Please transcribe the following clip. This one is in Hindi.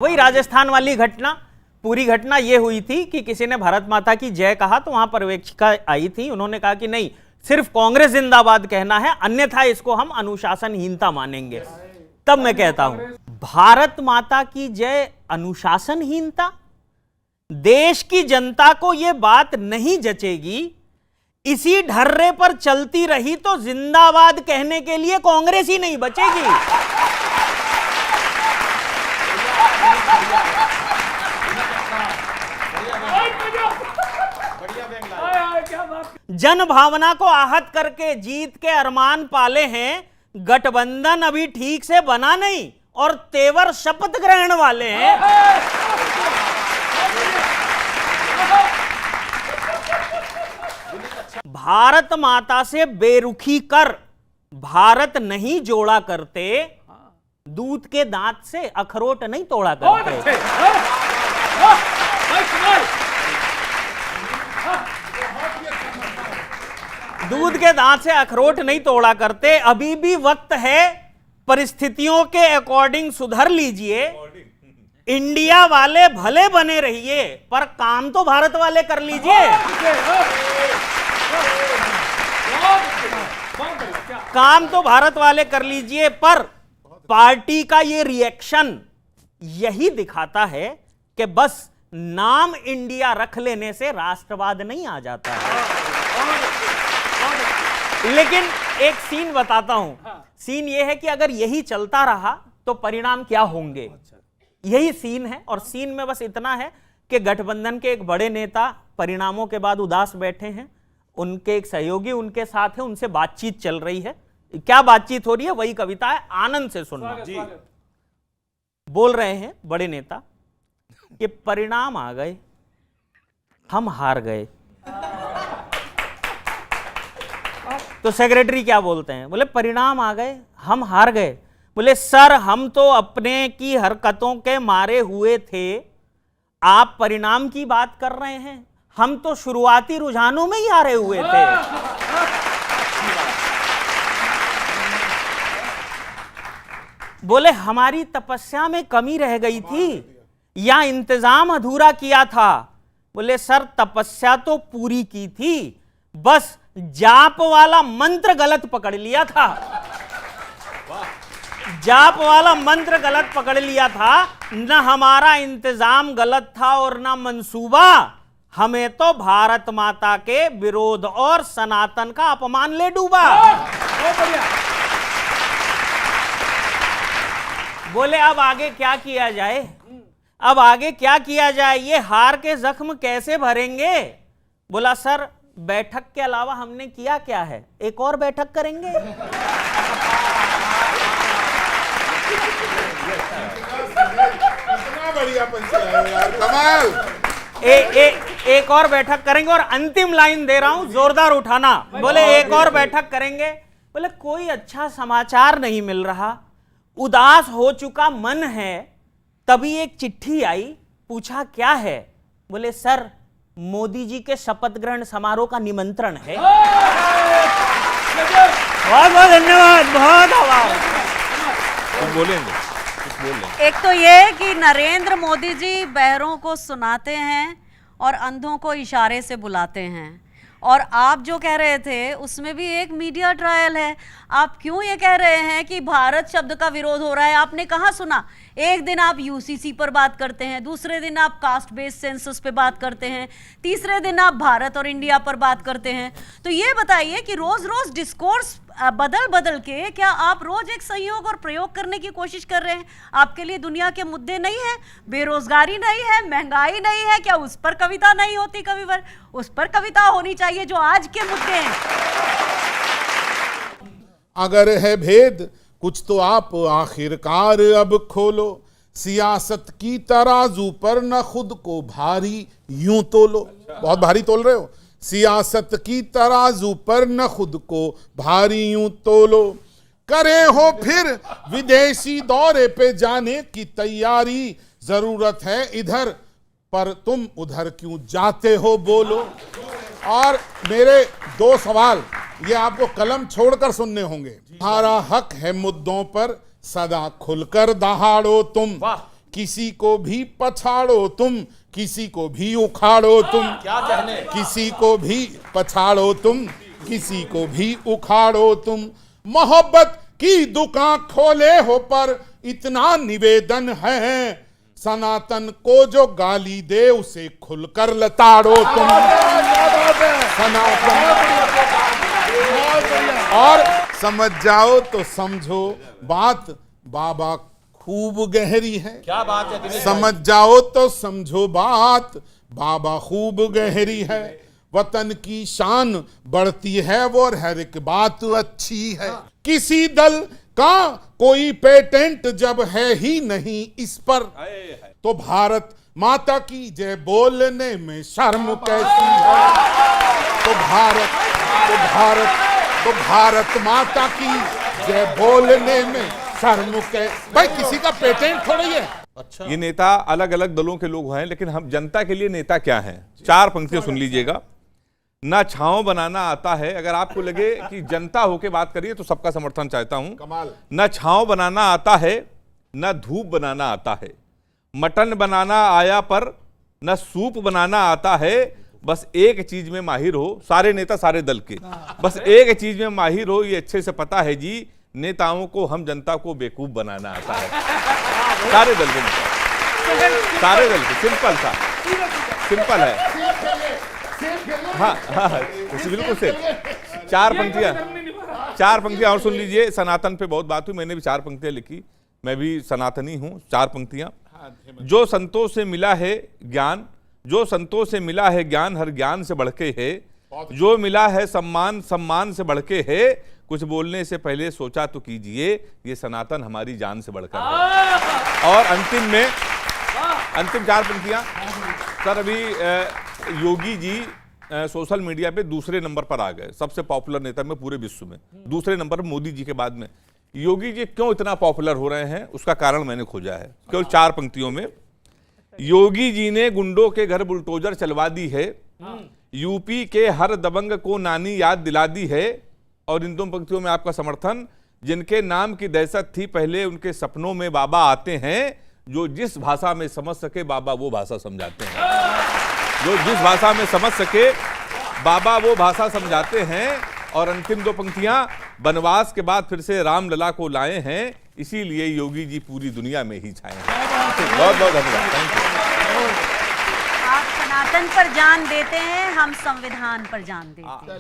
वही राजस्थान वाली घटना, पूरी घटना ये हुई थी कि किसी ने भारत माता की जय कहा तो वहां पर्यवेक्षिका आई थी, उन्होंने कहा कि नहीं, सिर्फ कांग्रेस जिंदाबाद कहना है, अन्यथा इसको हम अनुशासनहीनता मानेंगे। तब मैं कहता हूं भारत माता की जय अनुशासनहीनता, देश की जनता को यह बात नहीं जचेगी, इसी ढर्रे पर चलती रही तो जिंदाबाद कहने के लिए कांग्रेस ही नहीं बचेगी। जन भावना को आहत करके जीत के अरमान पाले हैं, गठबंधन अभी ठीक से बना नहीं और तेवर शपथ ग्रहण वाले हैं। भारत माता से बेरुखी कर भारत नहीं जोड़ा करते, दूध के दांत से अखरोट नहीं तोड़ा करते। दूध के दांत से अखरोट नहीं तोड़ा करते। अभी भी वक्त है, परिस्थितियों के अकॉर्डिंग सुधर लीजिए। इंडिया वाले भले बने रहिए पर काम तो भारत वाले कर लीजिए। काम तो भारत वाले कर लीजिए। पर पार्टी का ये रिएक्शन यही दिखाता है कि बस नाम इंडिया रख लेने से राष्ट्रवाद नहीं आ जाता है। लेकिन एक सीन बताता हूं, सीन यह है कि अगर यही चलता रहा तो परिणाम क्या होंगे, यही सीन है। और सीन में बस इतना है कि गठबंधन के एक बड़े नेता परिणामों के बाद उदास बैठे हैं, उनके एक सहयोगी उनके साथ है, उनसे बातचीत चल रही है। क्या बातचीत हो रही है वही कविता है, आनंद से सुनना जी। बोल रहे हैं बड़े नेता कि परिणाम आ गए, हम हार गए। तो सेक्रेटरी क्या बोलते हैं, बोले परिणाम आ गए, हम हार गए। बोले सर, हम तो अपने की हरकतों के मारे हुए थे, आप परिणाम की बात कर रहे हैं, हम तो शुरुआती रुझानों में ही हारे हुए थे। बोले हमारी तपस्या में कमी रह गई थी या इंतजाम अधूरा किया था। बोले सर, तपस्या तो पूरी की थी, बस जाप वाला मंत्र गलत पकड़ लिया था। जाप वाला मंत्र गलत पकड़ लिया था। न हमारा इंतजाम गलत था और न मंसूबा, हमें तो भारत माता के विरोध और सनातन का अपमान ले डूबा। बोले अब आगे क्या किया जाए, अब आगे क्या किया जाए, ये हार के जख्म कैसे भरेंगे। बोला सर, बैठक के अलावा हमने किया क्या है, एक और बैठक करेंगे। कितना बढ़िया पंचायत है यार, कमाल। एक और बैठक करेंगे। और अंतिम लाइन दे रहा हूं, जोरदार उठाना। बोले एक और बैठक करेंगे। बोले कोई अच्छा समाचार नहीं मिल रहा, उदास हो चुका मन है। तभी एक चिट्ठी आई, पूछा क्या है। बोले सर, मोदी जी के शपथ ग्रहण समारोह का निमंत्रण है। बहुत बहुत धन्यवाद, बहुत आभार। बोलेंगे एक तो ये कि नरेंद्र मोदी जी बहरों को सुनाते हैं और अंधों को इशारे से बुलाते हैं। और आप जो कह रहे थे उसमें भी एक मीडिया ट्रायल है। आप क्यों ये कह रहे हैं कि भारत शब्द का विरोध हो रहा है? आपने कहाँ सुना? एक दिन आप यूसीसी पर बात करते हैं, दूसरे दिन आप कास्ट बेस्ड सेंसस पे बात करते हैं, तीसरे दिन आप भारत और इंडिया पर बात करते हैं। तो ये बताइए कि रोज रोज डिस्कोर्स बदल बदल के क्या आप रोज एक संयोग और प्रयोग करने की कोशिश कर रहे हैं? आपके लिए दुनिया के मुद्दे नहीं है, बेरोजगारी नहीं है, महंगाई नहीं है, क्या उस पर कविता नहीं होती? कवि पर उस पर कविता होनी चाहिए जो आज के मुद्दे हैं। अगर है भेद कुछ तो आप आखिरकार अब खोलो, सियासत की तराजू पर न खुद को भारी यूं तोलो। बहुत भारी तोल रहे हो। सियासत की तराजू पर न खुद को भारी यूं तोलो, करे हो फिर विदेशी दौरे पे जाने की तैयारी, जरूरत है इधर पर तुम उधर क्यों जाते हो बोलो। और मेरे दो सवाल ये आपको कलम छोड़कर सुनने होंगे। हमारा हक है मुद्दों पर सदा खुलकर दहाड़ो तुम, किसी को भी पछाड़ो तुम, किसी को भी उखाड़ो तुम, क्या कहने, किसी को भी पछाड़ो तुम, किसी को भी उखाड़ो तुम। मोहब्बत की दुकान खोले हो पर इतना निवेदन है, सनातन को जो गाली दे उसे खुलकर लताड़ो तुम। सनातन और समझ जाओ तो समझो बात बाबा खूब गहरी है। क्या बात है दिनेश भाई? समझ जाओ तो समझो बात बाबा खूब गहरी है। वतन की शान बढ़ती है वो हर एक बात अच्छी है। किसी दल का कोई पेटेंट जब है ही नहीं इस पर, तो भारत माता की जय बोलने में शर्म कैसी है। तो भारत माता की जय बोलने में शर्म कैसी। भाई किसी का पेटेंट थोड़ी है। ये नेता अलग अलग दलों के लोग हैं, लेकिन हम जनता के लिए नेता क्या हैं? 4 पंक्तियां सुन लीजिएगा। ना छांव बनाना आता है, अगर आपको लगे कि जनता होके बात करिए तो सबका समर्थन चाहता हूं। कमाल। ना छांव बनाना आता है, ना धूप बनाना आता है, मटन बनाना आया पर ना सूप बनाना आता है। बस एक चीज में माहिर हो, सारे नेता सारे दल के, बस एक चीज में माहिर हो, ये अच्छे से पता है जी, नेताओं को हम जनता को बेवकूफ बनाना आता है। सारे दल के नेता, सारे दल के, सिंपल है। हाँ, बिल्कुल से 4 पंक्तियां और सुन लीजिए। सनातन पे बहुत बात हुई, मैंने भी 4 पंक्तियां लिखी, मैं भी सनातनी हूं। 4 पंक्तियां। जो संतों से मिला है ज्ञान, जो संतों से मिला है ज्ञान हर ज्ञान से बढ़ के है। जो मिला है सम्मान, सम्मान से बढ़ के है। कुछ बोलने से पहले सोचा तो कीजिए, ये सनातन हमारी जान से बढ़कर है। और अंतिम 4 पंक्तियां। सर अभी योगी जी सोशल मीडिया पे दूसरे नंबर पर आ गए, सबसे पॉपुलर नेता में पूरे विश्व में। दूसरे नंबर पर मोदी जी के बाद में योगी जी क्यों इतना पॉपुलर हो रहे हैं, उसका कारण मैंने खोजा है केवल 4 पंक्तियों में। योगी जी ने गुंडों के घर बुलडोजर चलवा दी है, यूपी के हर दबंग को नानी याद दिला दी है। और इन 2 पंक्तियों में आपका समर्थन। जिनके नाम की दहशत थी पहले, उनके सपनों में बाबा आते हैं। जो जिस भाषा में समझ सके बाबा वो भाषा समझाते हैं। जो जिस भाषा में समझ सके बाबा वो भाषा समझाते हैं। और अंतिम 2 पंक्तियां, वनवास के बाद फिर से रामलला को लाए हैं, इसीलिए योगी जी पूरी दुनिया में ही छाए हैं। बहुत बहुत धन्यवाद, थैंक यू। आप सनातन पर जान देते हैं, हम संविधान पर जान देते हैं।